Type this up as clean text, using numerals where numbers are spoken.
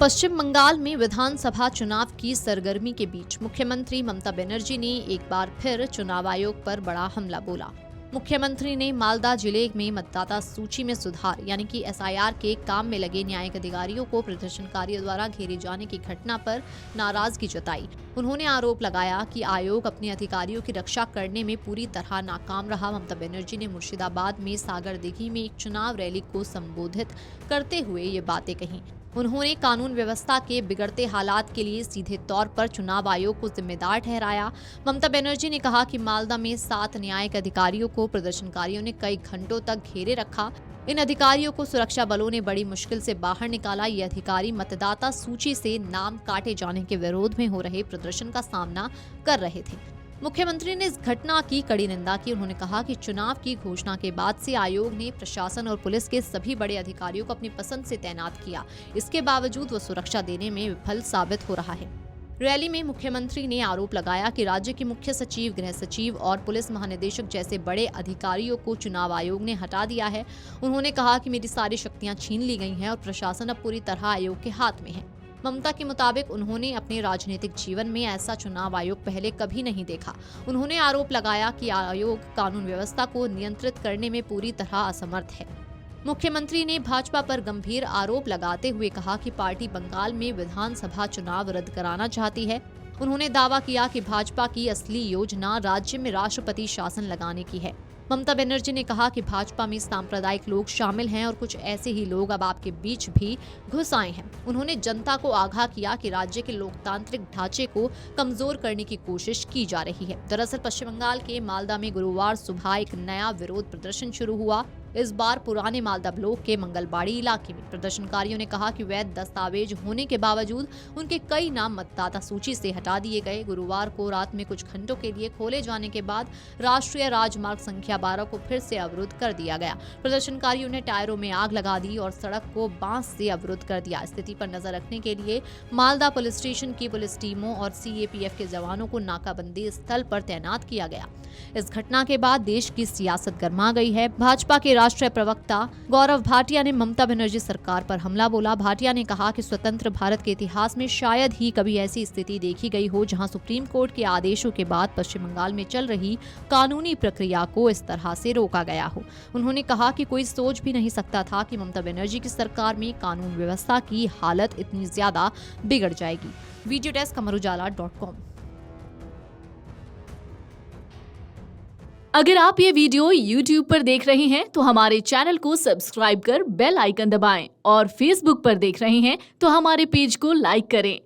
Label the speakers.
Speaker 1: पश्चिम बंगाल में विधानसभा चुनाव की सरगर्मी के बीच मुख्यमंत्री ममता बनर्जी ने एक बार फिर चुनाव आयोग पर बड़ा हमला बोला। मुख्यमंत्री ने मालदा जिले में मतदाता सूची में सुधार यानी कि एसआईआर के काम में लगे न्यायिक अधिकारियों को प्रदर्शनकारियों द्वारा घेरे जाने की घटना पर नाराजगी जताई। उन्होंने आरोप लगाया कि आयोग अपने अधिकारियों की रक्षा करने में पूरी तरह नाकाम रहा। ममता बनर्जी ने मुर्शिदाबाद में सागर दिघी में एक चुनाव रैली को संबोधित करते हुए ये बातें कही। उन्होंने कानून व्यवस्था के बिगड़ते हालात के लिए सीधे तौर पर चुनाव आयोग को जिम्मेदार ठहराया। ममता बनर्जी ने कहा कि मालदा में 7 न्यायिक अधिकारियों को प्रदर्शनकारियों ने कई घंटों तक घेरे रखा। इन अधिकारियों को सुरक्षा बलों ने बड़ी मुश्किल से बाहर निकाला। ये अधिकारी मतदाता सूची से नाम काटे जाने के विरोध में हो रहे प्रदर्शन का सामना कर रहे थे। मुख्यमंत्री ने इस घटना की कड़ी निंदा की। उन्होंने कहा कि चुनाव की घोषणा के बाद से आयोग ने प्रशासन और पुलिस के सभी बड़े अधिकारियों को अपनी पसंद से तैनात किया। इसके बावजूद वो सुरक्षा देने में विफल साबित हो रहा है। रैली में मुख्यमंत्री ने आरोप लगाया कि राज्य के मुख्य सचिव, गृह सचिव और पुलिस महानिदेशक जैसे बड़े अधिकारियों को चुनाव आयोग ने हटा दिया है। उन्होंने कहा कि मेरी सारी शक्तियां छीन ली गई हैं और प्रशासन अब पूरी तरह आयोग के हाथ में है। ममता के मुताबिक उन्होंने अपने राजनीतिक जीवन में ऐसा चुनाव आयोग पहले कभी नहीं देखा। उन्होंने आरोप लगाया कि आयोग कानून व्यवस्था को नियंत्रित करने में पूरी तरह असमर्थ है। मुख्यमंत्री ने भाजपा पर गंभीर आरोप लगाते हुए कहा कि पार्टी बंगाल में विधानसभा चुनाव रद्द कराना चाहती है। उन्होंने दावा किया कि भाजपा की असली योजना राज्य में राष्ट्रपति शासन लगाने की है। ममता बनर्जी ने कहा कि भाजपा में सांप्रदायिक लोग शामिल हैं और कुछ ऐसे ही लोग अब आपके बीच भी घुस आए हैं। उन्होंने जनता को आगाह किया कि राज्य के लोकतांत्रिक ढांचे को कमजोर करने की कोशिश की जा रही है। दरअसल पश्चिम बंगाल के मालदा में गुरुवार सुबह एक नया विरोध प्रदर्शन शुरू हुआ। इस बार पुराने मालदा ब्लॉक के मंगलबाड़ी इलाके में प्रदर्शनकारियों ने कहा कि वैध दस्तावेज होने के बावजूद उनके कई नाम मतदाता सूची से हटा दिए गए। गुरुवार को रात में कुछ घंटों के लिए खोले जाने के बाद राष्ट्रीय राजमार्ग संख्या 12 को फिर से अवरुद्ध कर दिया गया। प्रदर्शनकारियों ने टायरों में आग लगा दी और सड़क को बांस से अवरुद्ध कर दिया। स्थिति पर नजर रखने के लिए मालदा पुलिस स्टेशन की पुलिस टीमों और सीएपीएफ के जवानों को नाकाबंदी स्थल पर तैनात किया गया। इस घटना के बाद देश की सियासत गर्मा गई है। भाजपा के राष्ट्रीय प्रवक्ता गौरव भाटिया ने ममता बनर्जी सरकार पर हमला बोला। भाटिया ने कहा कि स्वतंत्र भारत के इतिहास में शायद ही कभी ऐसी स्थिति देखी गई हो जहां सुप्रीम कोर्ट के आदेशों के बाद पश्चिम बंगाल में चल रही कानूनी प्रक्रिया को इस तरह से रोका गया हो। उन्होंने कहा कि कोई सोच भी नहीं सकता था कि ममता बनर्जी की सरकार में कानून व्यवस्था की हालत इतनी ज्यादा बिगड़ जाएगी। Video desk amarujala.com।
Speaker 2: अगर आप ये वीडियो YouTube पर देख रहे हैं तो हमारे चैनल को सब्सक्राइब कर बेल आइकन दबाएं और Facebook पर देख रहे हैं तो हमारे पेज को लाइक करें।